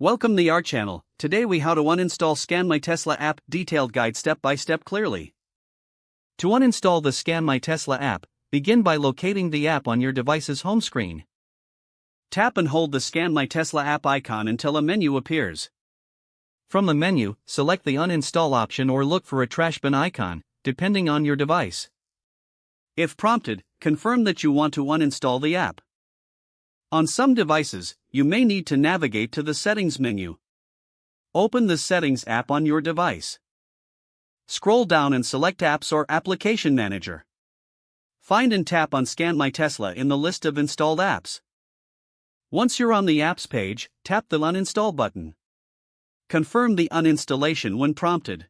Welcome to our channel. Today we how to uninstall ScanMyTesla app, detailed guide step by step clearly. To uninstall the ScanMyTesla app, begin by locating the app on your device's home screen. Tap and hold the ScanMyTesla app icon until a menu appears. From the menu, select the uninstall option or look for a trash bin icon, depending on your device. If prompted, confirm that you want to uninstall the app. On some devices, you may need to navigate to the Settings menu. Open the Settings app on your device. Scroll down and select Apps or Application Manager. Find and tap on ScanMyTesla in the list of installed apps. Once you're on the Apps page, tap the Uninstall button. Confirm the uninstallation when prompted.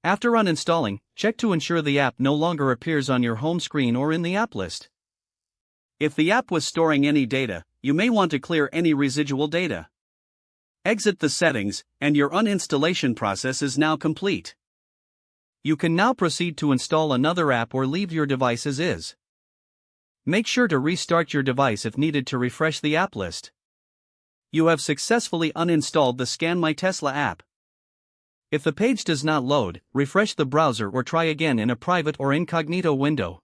After uninstalling, check to ensure the app no longer appears on your home screen or in the app list. If the app was storing any data, you may want to clear any residual data. Exit the settings, and your uninstallation process is now complete. You can now proceed to install another app or leave your device as is. Make sure to restart your device if needed to refresh the app list. You have successfully uninstalled the ScanMyTesla app. If the page does not load, refresh the browser or try again in a private or incognito window.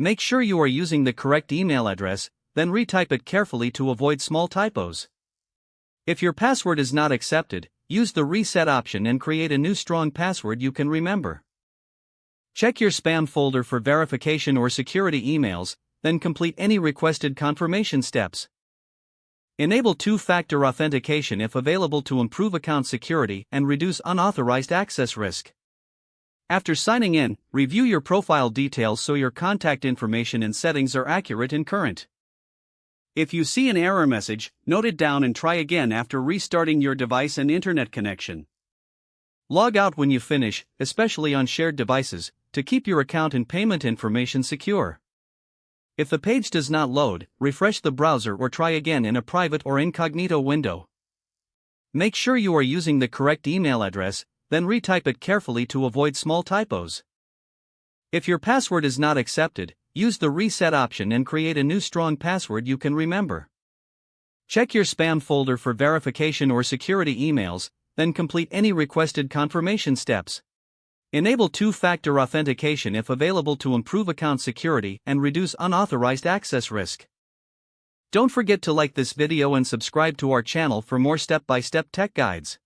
Make sure you are using the correct email address, then retype it carefully to avoid small typos. If your password is not accepted, use the reset option and create a new strong password you can remember. Check your spam folder for verification or security emails, then complete any requested confirmation steps. Enable two-factor authentication if available to improve account security and reduce unauthorized access risk. After signing in, review your profile details so your contact information and settings are accurate and current. If you see an error message, note it down and try again after restarting your device and internet connection. Log out when you finish, especially on shared devices, to keep your account and payment information secure. If the page does not load, refresh the browser or try again in a private or incognito window. Make sure you are using the correct email address, then retype it carefully to avoid small typos. If your password is not accepted, use the reset option and create a new strong password you can remember. Check your spam folder for verification or security emails, then complete any requested confirmation steps. Enable two-factor authentication if available to improve account security and reduce unauthorized access risk. Don't forget to like this video and subscribe to our channel for more step-by-step tech guides.